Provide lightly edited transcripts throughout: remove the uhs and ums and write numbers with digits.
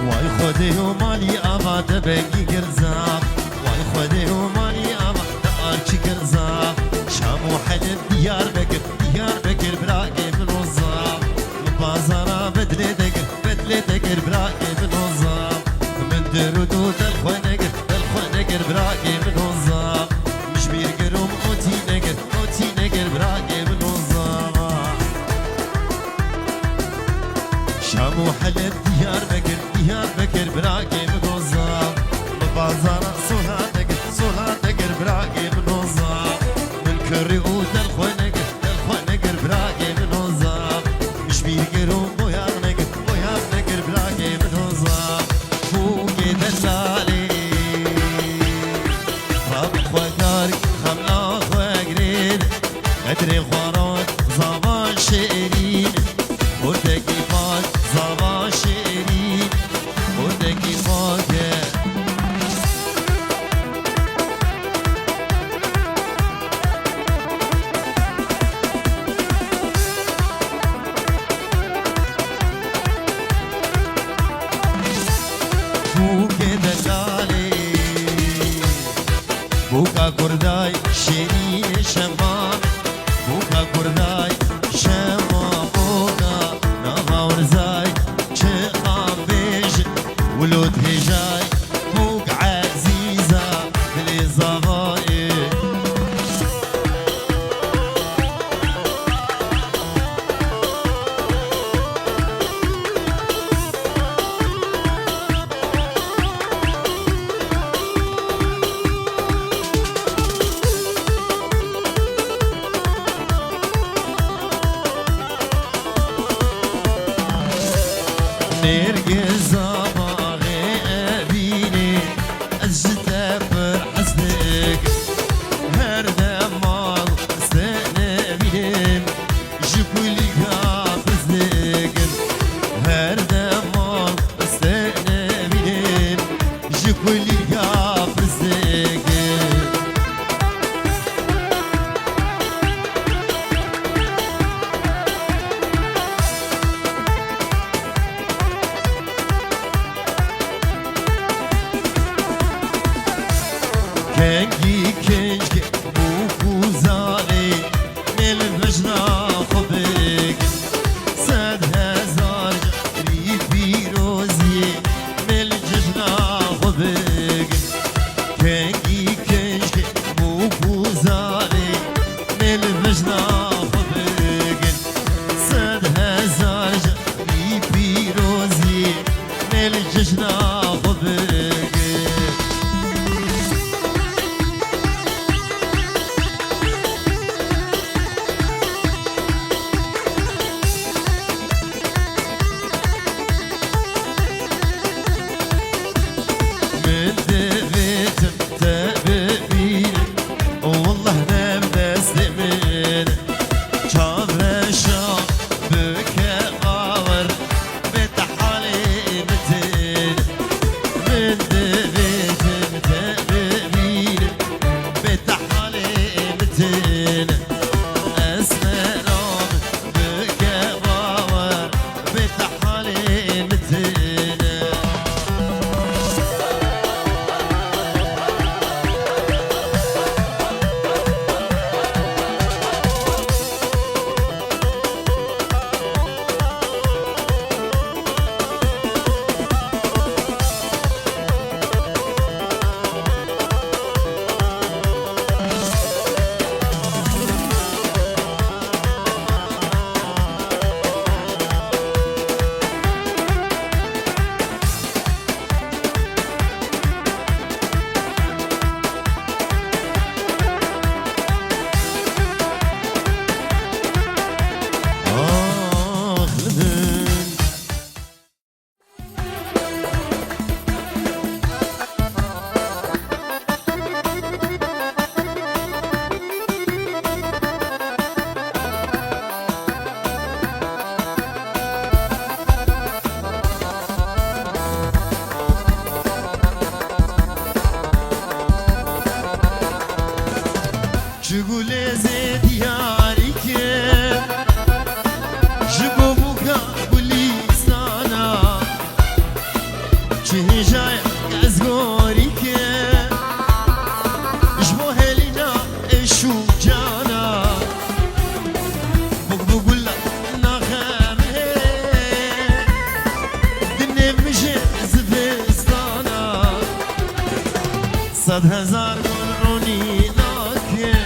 وای خودی و مالی آوا دبنگی گرزاق وای خودی و مالی آوا دارچی گرزاق شام و حلب دیار بکر براقی بنوزاق بازارا بدلی دگر براقی بنوزاق من درودو دلخوانگر براقی بنوزاق مش بیرگرم اوتی نگر براقی بنوزاق شام و حلب دیار بکر براقی بنوزاق بازارا سولا دگر براقی بنوزاق من کری و دلخوانگر براقی بنوزاق مش بیرگرم بویار نگر براقی بنوزاق فوقی دلالي رب خوكارك خملا خوكرين ادري خوارات زمان شيرين ودكي فاك زمان شيرين ودكي فاك بوكا كرداي شيرين شمام بوكا كرداي شمام بوكا نغا ورزاي شقام بيج ولود هجاي بوك عزيزة بلي زغاي نرجز باغي أبيني أجتبر حسنك هردا مال استنبينم جبولي قابزنك هردا مال استنبينم جبولي قابزنك كنجي بوكو زالي من الفجنا خبك ساد هزار جري فيروزي من الججنا خبك كنجي بوكو زالي من الفجنا خبك ساد هزار جري فيروزي من الججنا خبك شغل زيد ياريك جبو بوكا بوليسانا صد هزار منعوني لكن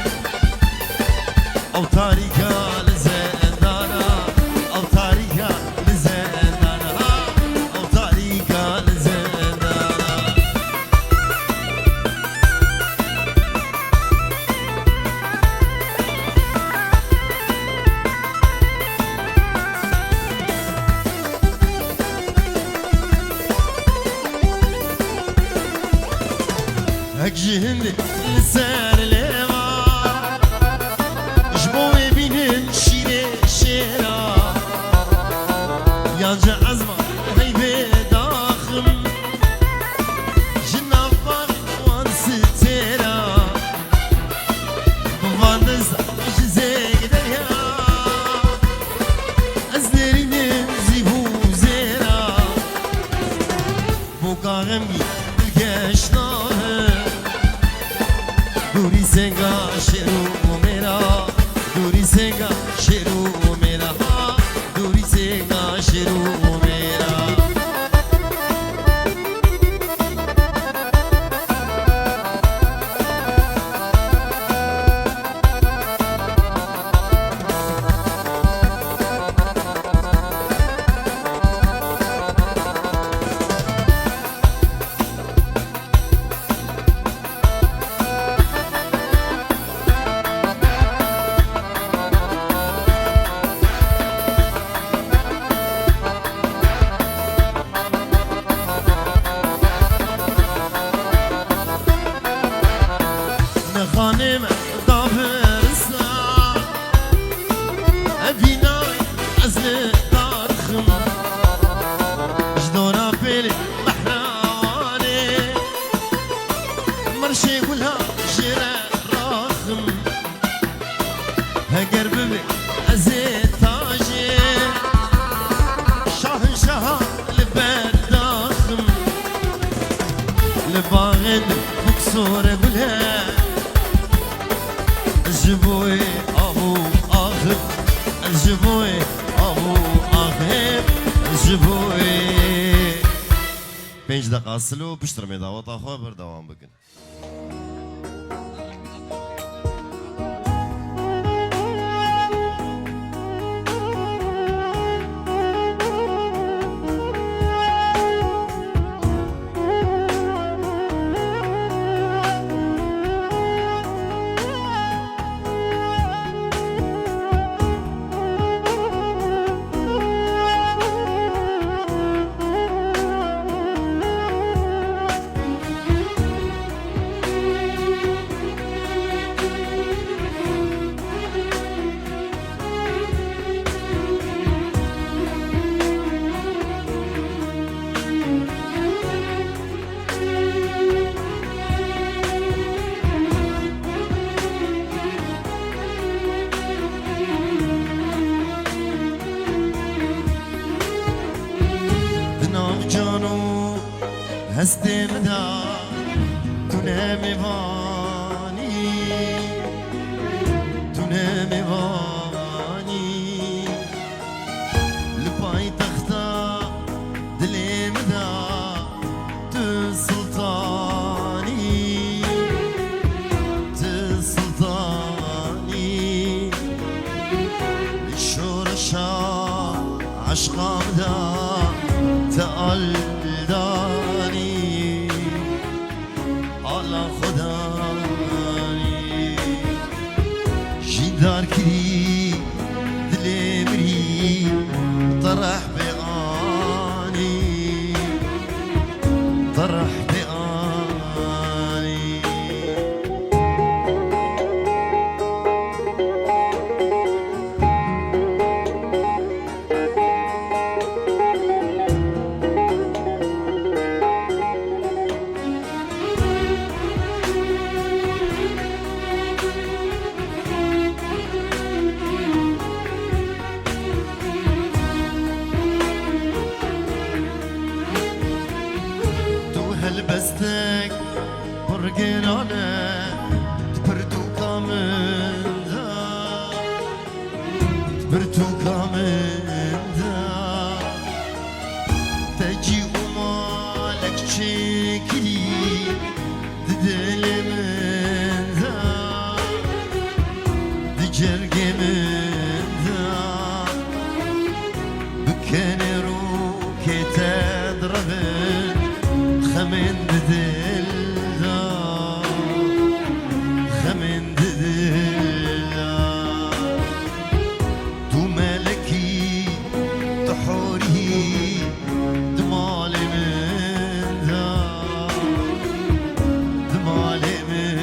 أو تاريكا لزندانا أو تاريكا لزندانا أو تاريكا لزندانا هك جهند لسان لما جبوي بين شيري شيرا يانجا عزمة هيبي داخم جنا باغي وانستيرا بفاندز جزيك ديا أزدرين زيبو زيرا بوكا غمي الكاشنا دوری سنگا شروع میرا دوری سنگا شروع میرا دوری سنگا شروع میرا خانم دابرسا ابینای از دارخم جدورا پیل محراوانه مرشي قولها جرا راخم هقر ببي ازيد تاجي شاهنشاه لبرداخم لباغن بكسور قولها الجبوي أبو آخر الجبوي أبو آخر الجبوي 5 دقيقة سلو بشتر ميداوات أخوة بردوام بكن هستم دا تو نمیوانی لپای تختا دلیم دا تو سلطانی شورشا عشقام دا تعال داری آلا خدایی جیدار کری دلی مری طرح بیانی طرح بیانی بستك برقنانة تبرتو كامندا تجي ومالك شكلي تضربن خمن بدل خمن بدل تو ملكي تحوري دمال من دمال من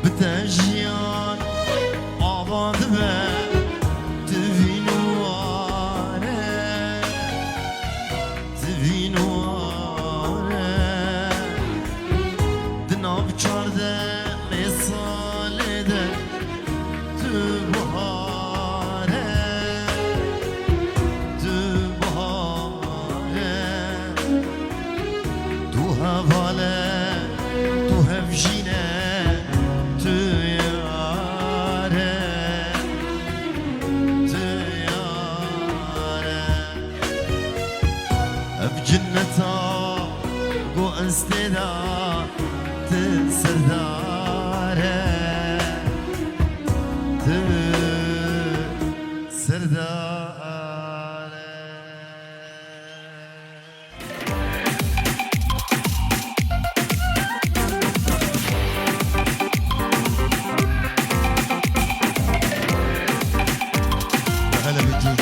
بتجيان آباد به تبینواره دناب چارده مثاله ده تو بهاره تو هواله تو هفجینه بجنتا قو انستدا تسرداره تسرداره هلا بالجوج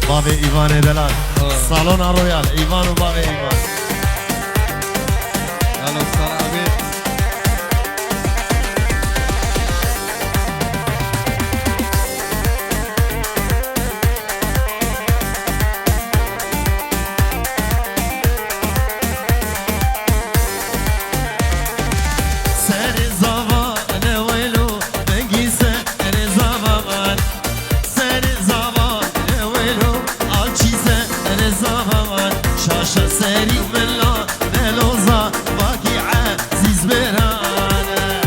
باب ایوان دلال سالن رویال ایوان و باب ایوان يلا السلامة سر زبان ویلو بگیسه سر زبان سر زبان ویلو آچیزه سر زبان شاش سری ملا دلوزا باقی عزیز برانه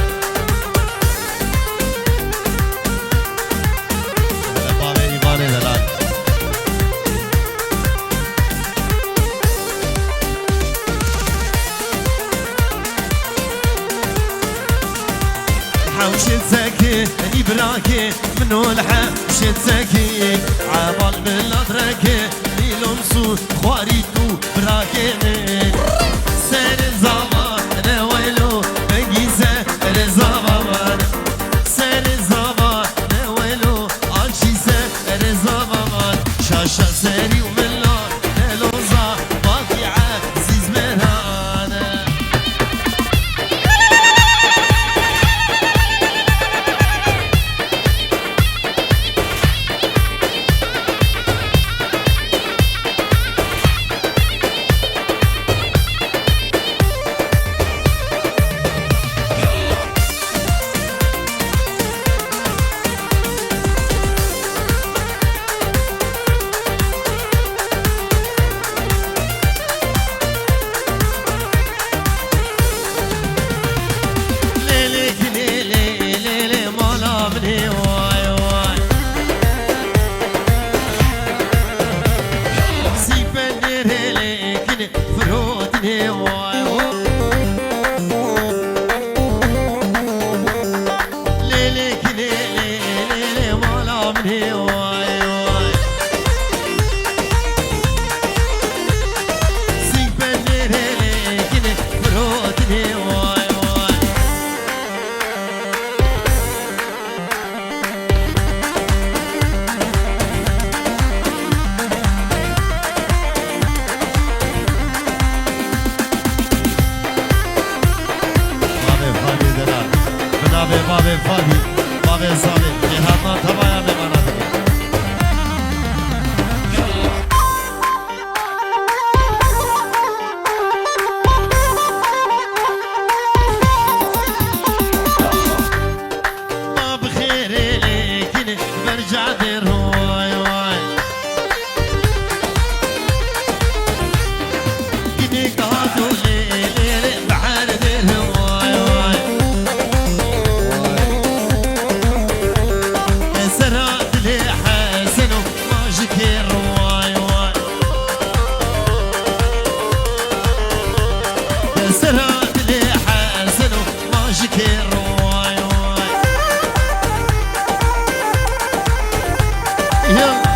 باب ایوان دلال حوشت زكي إبراكي منو الحوشت زكي عبال بالأدركي ميلو مسود خواريتو براكي سر زمان ويلو بقيزة سر زمان سر زمان ويلو عالشيزة سر زمان شاشة سري وملا دلوزا باقي عزيز مرانه شكر واي واي سراد لي حسن ما شكر واي واي يلا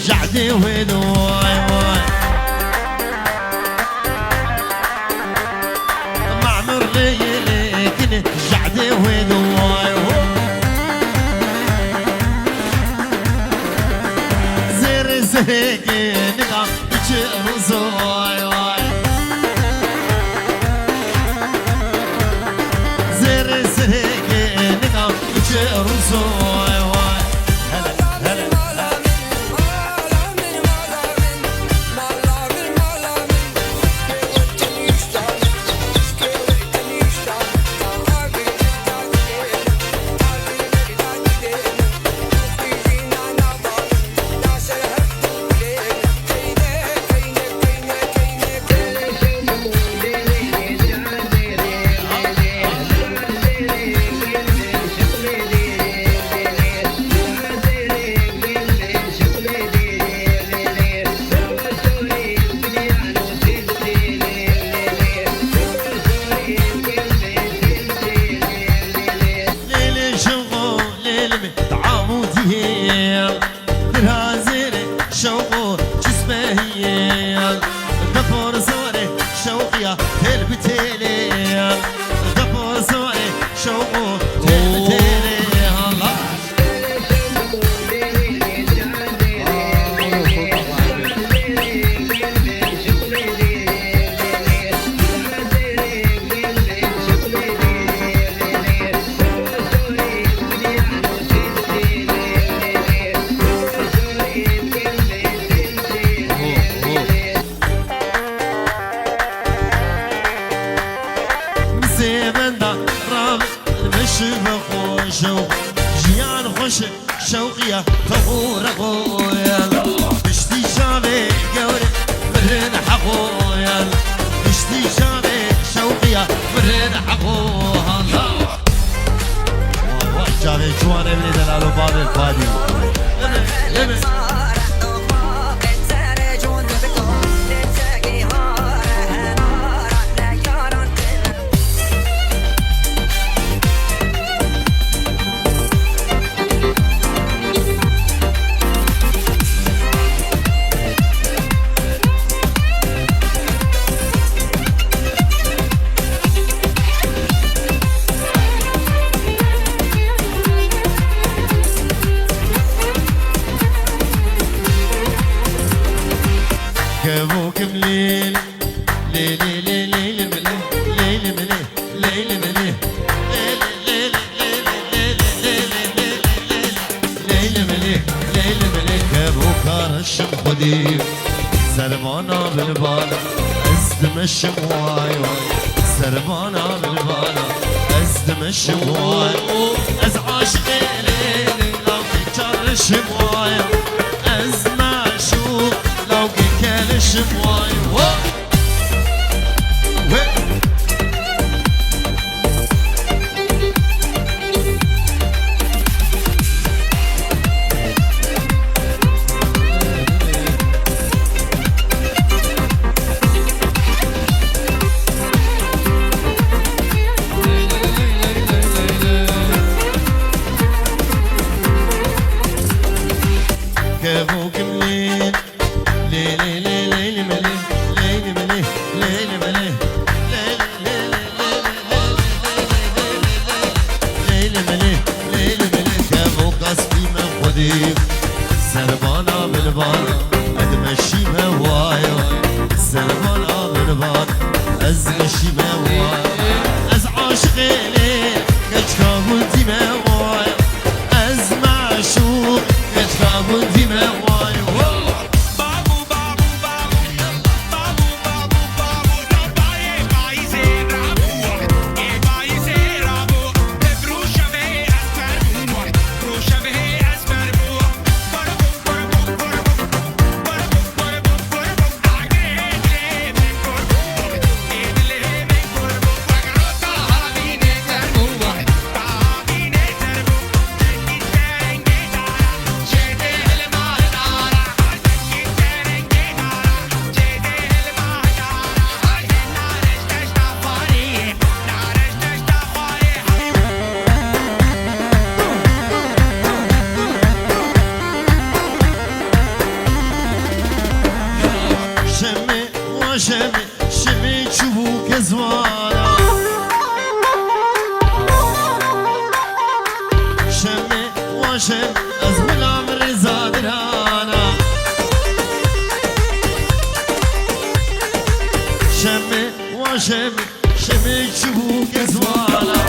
جعدي وين واي واي معمر ليلك جعدي وين واي زير زيك نقع بجرز واي واي زير زيك نقع بجرز واي واي شوقو جسمه هي دبور زوري شوقيا تلبتيلي دبور زوري شوقو تلبتيلي الله جيان خوش شوقيا ثغور خويا بشتي شامي قوري مرن حقويا بشتي شامي شوقيا مرن حقوها جامي جوان ابني دلالو باب الفادي كابوك مليل ليلي ليلي مليل ليلي مليل ليلي مليل ليلي مليل ليلي مليل كابوك رشم خديم سربانا بالبالا ازدمش واي واي سربانا بالبالا ازدمش واي از عاشقي ليلي لو كرش واي از معشوق لو كالش واي واي كابوك منين ليلي ليلي ملي ليلي ملي ليلي ملي ليلي ملي ليلي ملي كابوك قصبي من خديك سربانا بالبانا ادمشي مواي سربانا بالبانا ازمشي مواي از عاشقي ليك واشم از غلام رضا درانا شمي واشم شمي شبوك زوانا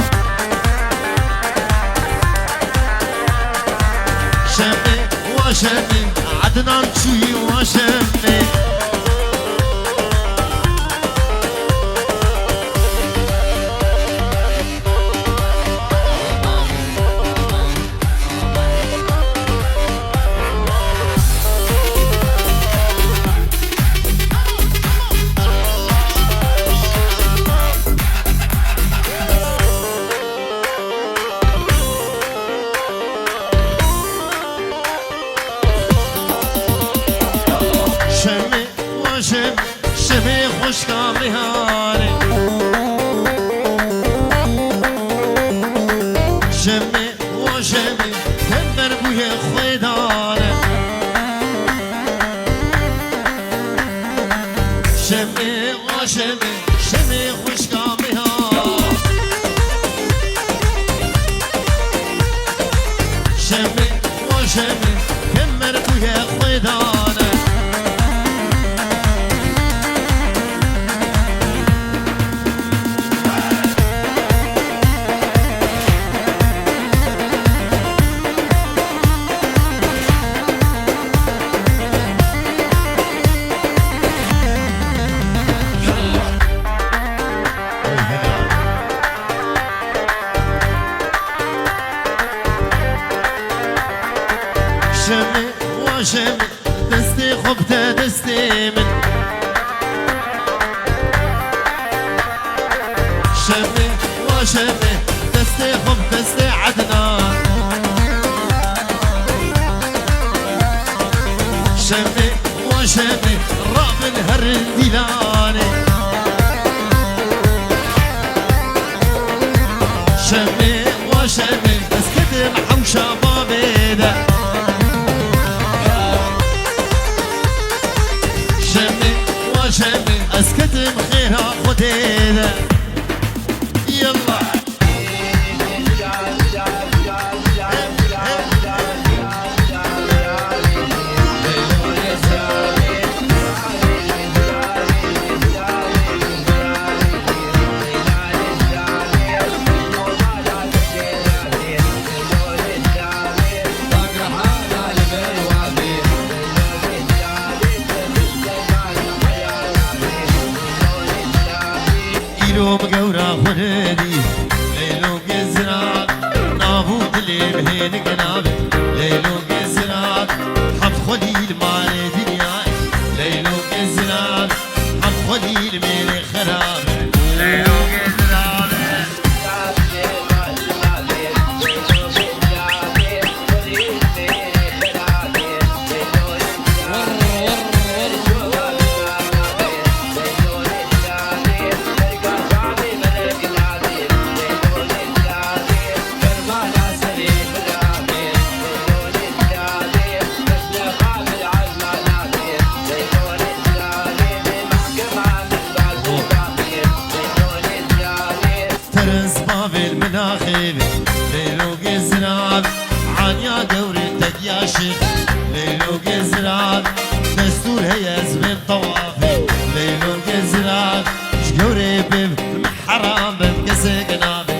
شمي واشمي عدنان شوي واشمي شمي خوش كامري هاني شمي وشمي تنبر بويا خويداني شمي وشمي شمي خوش كامري هاني شمي وشمي تنبر بويا خويداني شمي وشمي دستي خبته دستي من شمي وشمي دستي خب دستي عدنان شمي وشمي راب الهر الديلاني شمي وشمي اسكت محوشة بابيده شمي اسكتم خيرها خدينا يلا ليلو مقورا خدي ليلو قزراق نابود اللي بهين قنابي ليلو قزراق حب خليل مالي دنياي ليلو قزراق حب خليل ميلي خرابي ليلو قزراق ليلو قزران عانيا دورتك يا شيخ ليلو قزران دستور هي زبن طوافي ليلو قزران شقوري بم حرام بمقسي قنابي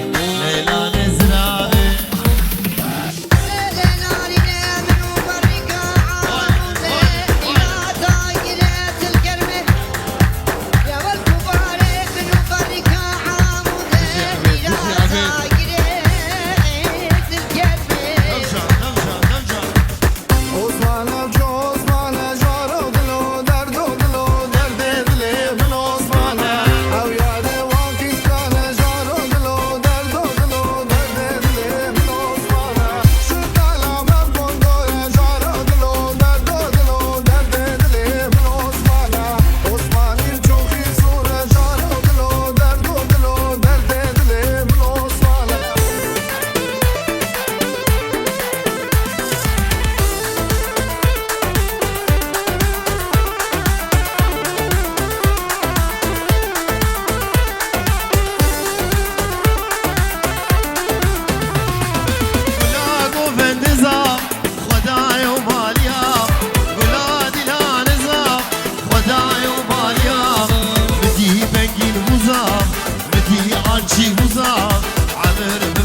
ليلى نزرابي Osman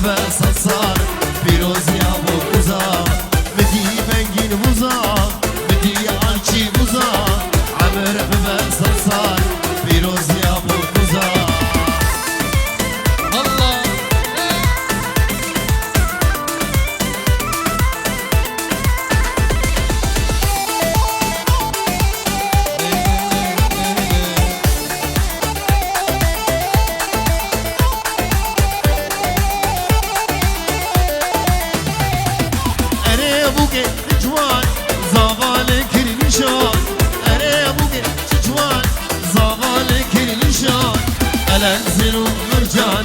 بس صار پیروزی ابو بوزا بدی بنگین بوزا بدی آلچی بوزا عمر بس صار پیروزی ابو بوزا الله جوان زاغال كرنشان أنا أبوك جوان زاغال كرنشان الأنزل ومرجان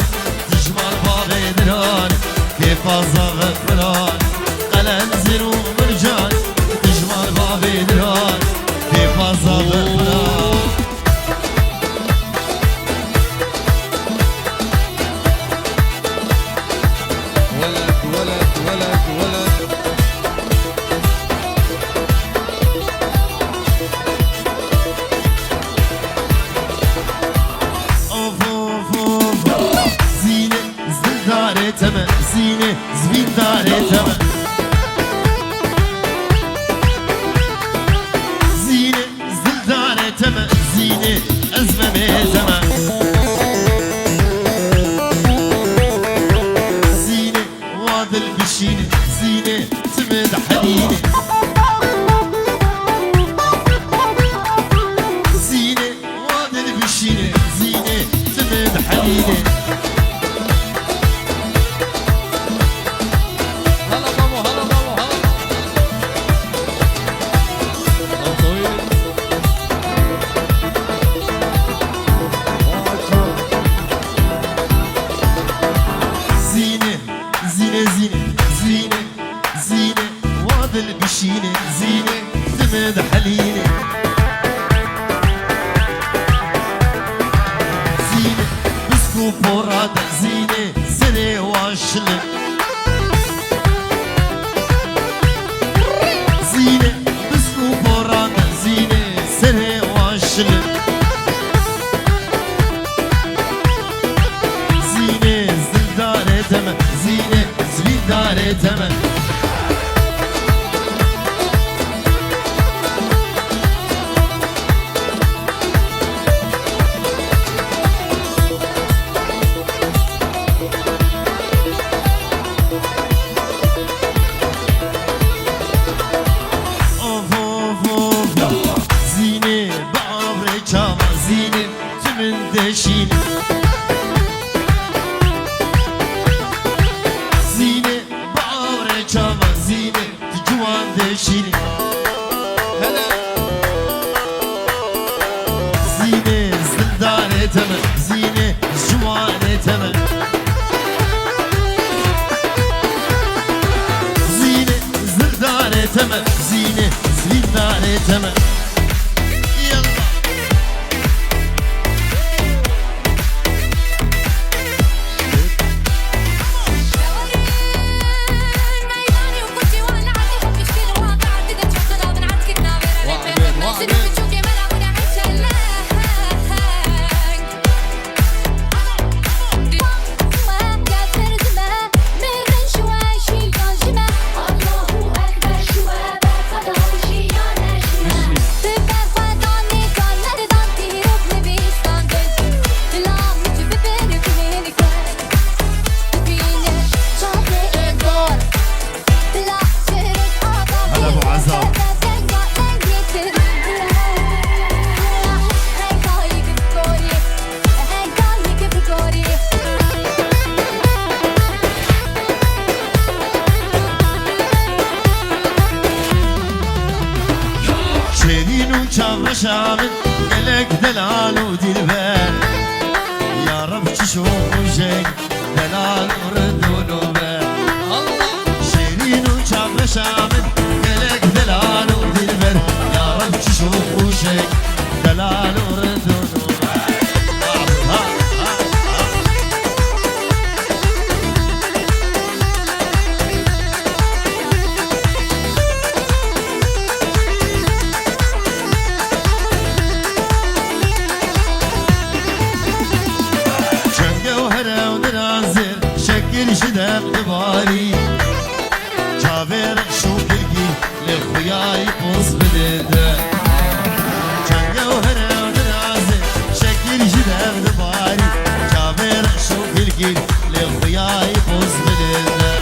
تجمال بابي دران كيف أزاغ فلان الأنزل ومرجان تجمال بابي دران كيف أزاغ فلان تمام زينة زبين داري تمام زينة زل داري تمام زينة أزمة مي تمام زينة وادل بشينة زينة تمد حنينة زينة وادل بشينة زينة تمد حنينة بشينة زينة تمد حلينة زينة بسكو بورادة زينة سنة واشلة زينة بسكو بورادة زينة سنة واشلة زينة زلدارة تمن زينة زلدارة تمن دشين زينة بعمر شاما زينة جوان دشين هلا زينة زلدانة تمن زينة جوان تمن زينة زلدانة تمن زينة زلدانة تمن شام شامن قلق دلال ودلبال يا رب تشوفك دلال ورد ونوبال شيرين وشام شامن قلق دلال ودلبال يا رب تشوفك دلال ورد ونوبال شدم دباري جابر شو كرقي لخوياي بوز بدده جنگه و هنه و نرازه شكل جدم دباري جابر شو كرقي لخوياي بوز بدده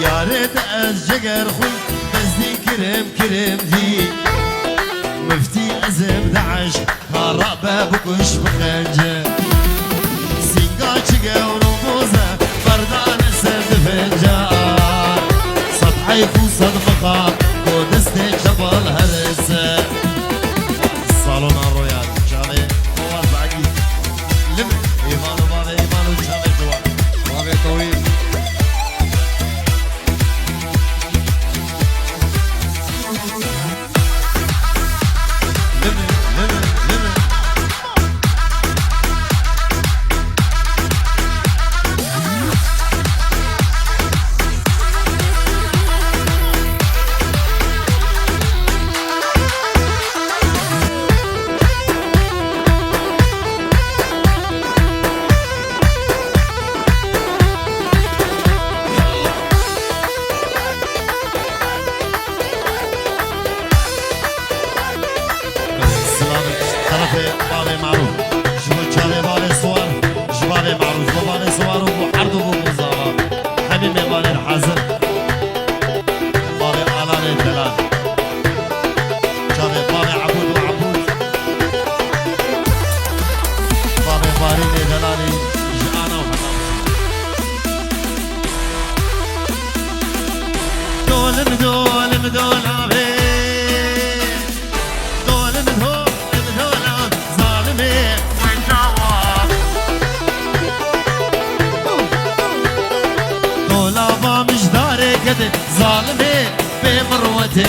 يارد از جگر خوی بزدی کرم کرم دی مفتي أزم دعش هرابة بكش بخنجة سينقا شقا ونموزة فردان سد فنجان سطحي فوصد مقام ودستي جبل هرسة الصالون الرويال شامي فواز بعقي لم إيمانو بابي إيمانو شامي جوا بابي طويل بابي معروف شو تشالي بابي صور جبابي معروف بابي صور وحرد وبوزارة حبيبي بابي الحزن بابي علاني الدلال شابي بابي عبود وعبود بابي باريني دلالي جانا وحنا دول مدول مدول عبي ظالمي بمروتي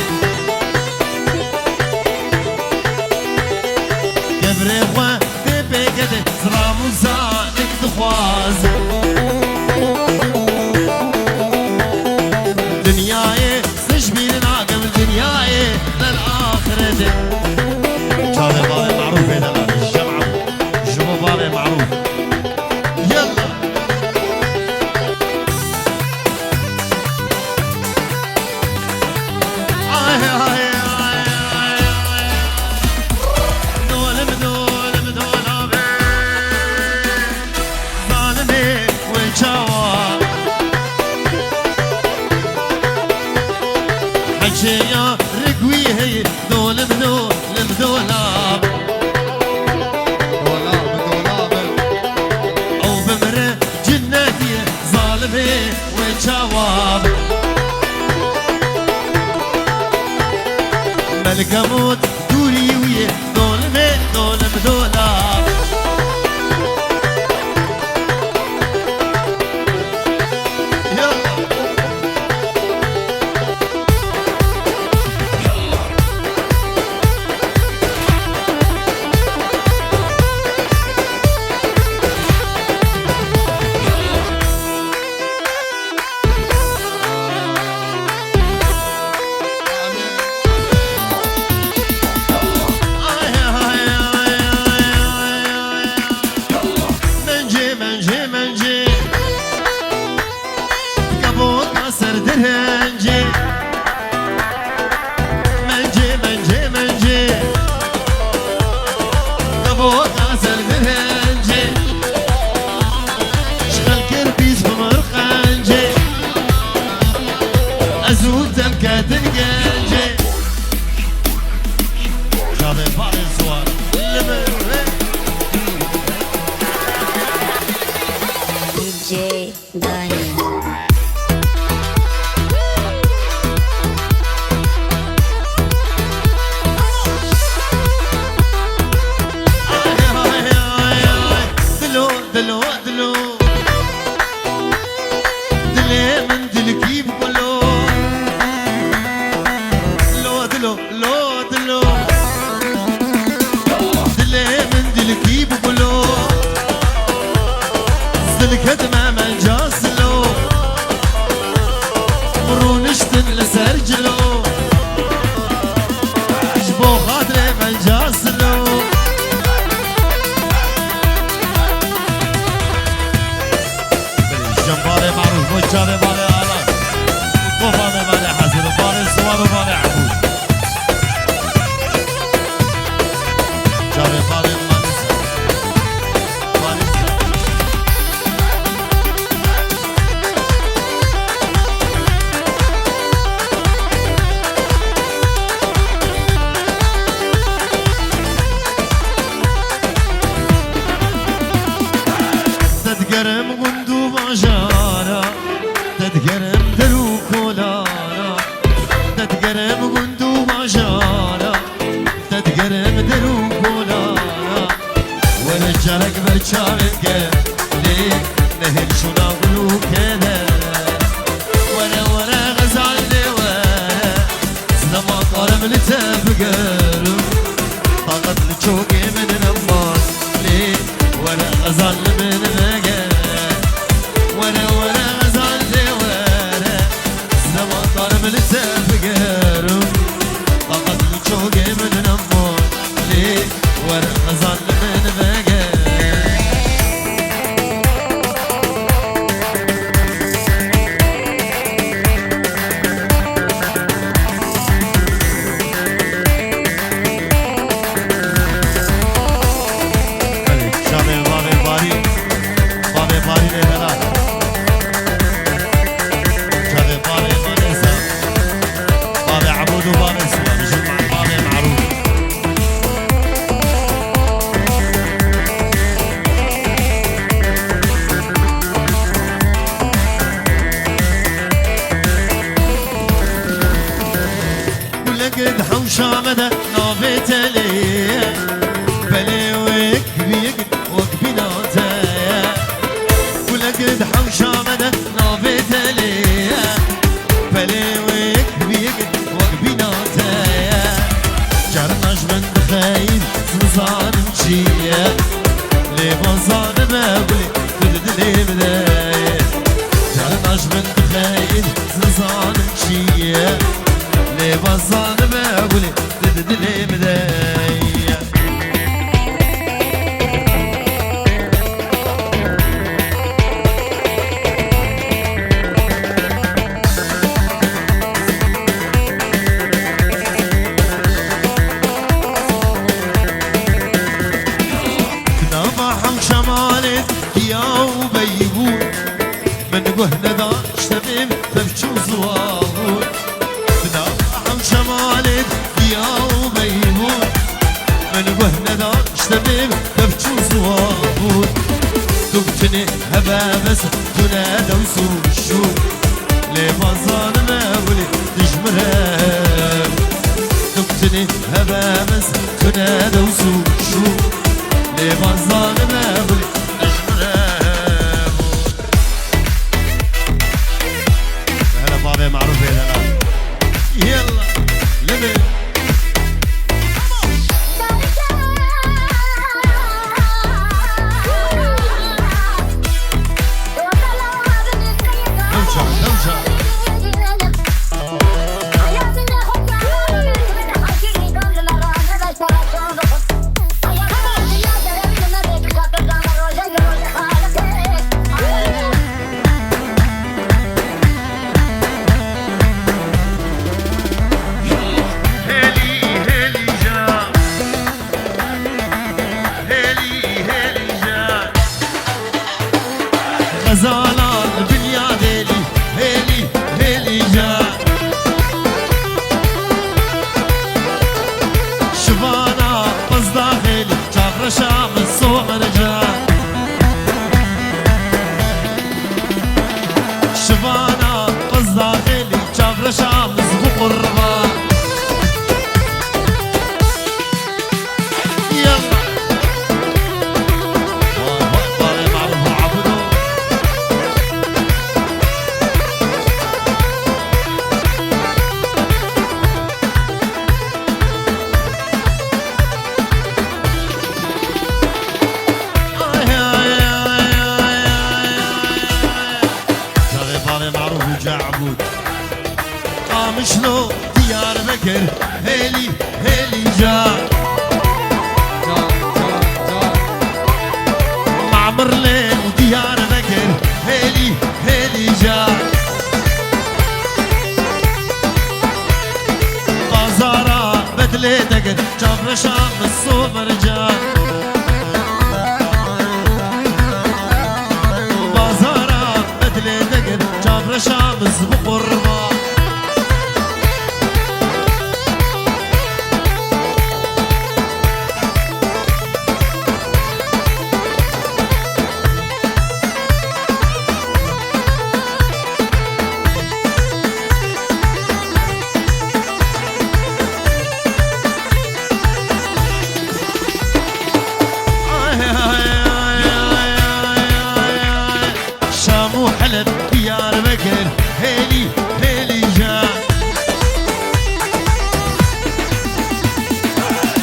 كبري خوان ببيقدي زرام وزانك دخواز دنياي سجبي لنعقب دنياي للآخرة دي شابي بابي معروف هنا الجمعة جبو بابي معروف يلا حجيا رقوي هي دول بدول بدولاب دولاب دولاب او بمره جنتي ظالمي وجواب ملك اموت دوري ويه دولمي دول بدولاب الكدمة من جاسلو وقولانا ورجالك برشامك ليه نهل شو نقولو كذا ورا غزال ورا زلما قارم لتبقر طاقت لشوقي من نمان ليه ورا غزال من بقر ورا غزال ورا زلما قارم لتبقر طاقت لشوقي من نمان ليه ورا غزال من بقر قد حوشامده نافت لي بلي وكبيك وكبيناته ولا قد حوشامده نافت لي بلي وكبيك وكبيناته جرناش من خاين سنصان مشيه لي بصان بقولي تدلي بدايه جرناش من خاين سنصان مشيه لي بصان بقولي تدلي بداية نضحم شمالك يا وبيبون من قهنا ذا اشتبيب تبشو زواهون شمالك يا وبيمون من قهنا ذا اشتبيب تبجو زوابون تبتني هبا بس تنادى وسوق الشوق لي بصان ما ولي تجمرها تبتني هبا بس تنادى وسوق الشوق لي بصان ما ولي تجمرها هلا بابي معروف هلا يلا لمن غزالان الدنيا هيلي هيلي هيلي جا شبانا قصدا هيلي شافر شام الصوم رجا شبانا قصدا هيلي شافر شام زغو قربا يلا عبود قامشلو ديار بكر هيلي هيلي جا معمر ليل وديار بكر هيلي هيلي جا بازارا بدلي دقر جبر شام الصوم رجال بازارا بدلي دقر جبر شام الصوم هيلي هيلي جان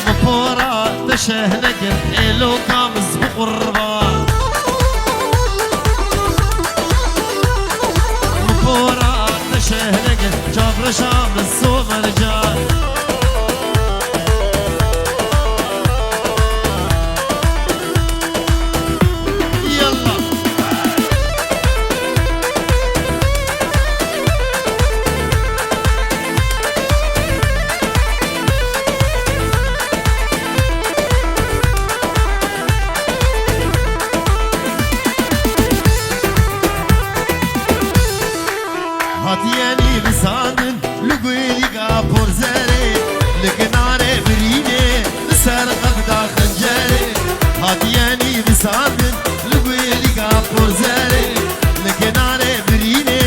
مقورة تشهنك حلو كامز بقربان مقورة تشهنك جابر شام السوم رجال هاتياني بساندن لقويلي قابور زاري لقناري بريني لسر قبدا خنجاري هاتياني بساندن لقويلي قابور زاري لقناري بريني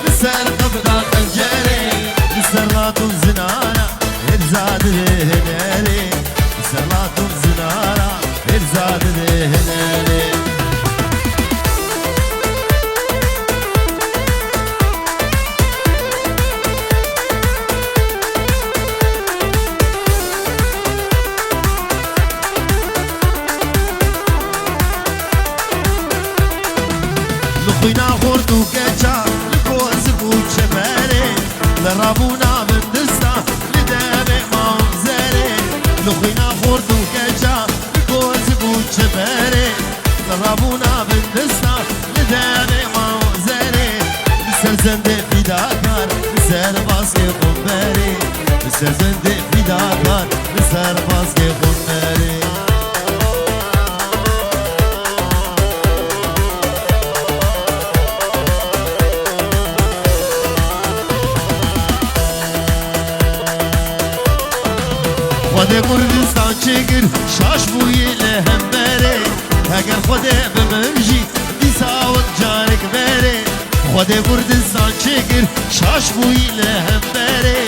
لسر قبدا خنجاري لسر لاتم زنارة ارزاد هنالي لسر لاتم زنارة ارزاد هنالي لخوينا خورد وكاجا لكوز بوشباري لرابونا من دستا لدامي ما مزاري لخوينا خورد وكاجا لكوز بوشباري لرابونا من دستا لدامي ما مزاري لسر زنده في داكار لسر باسكي خمباري لسر زنده في داكار لسر باسكي خمباري خود کردستان چگر شاش بوی لهم بره اگر خود بمرجی دیساوت جارک بره خود کردستان چگر شاش بوی لهم بره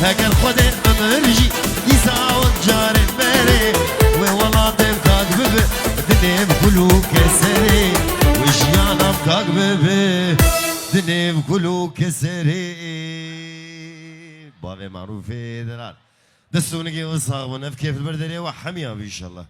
اگر خود بمرجی دیساوت جارک بره و ولادم کاغ ببه دنیم کلو کسره و جیانم کاغ ببه دنیم کلو کسره بابي معروفه دلال دستونك وصاغ ونف كيف البردنية وحميها ان شاء الله.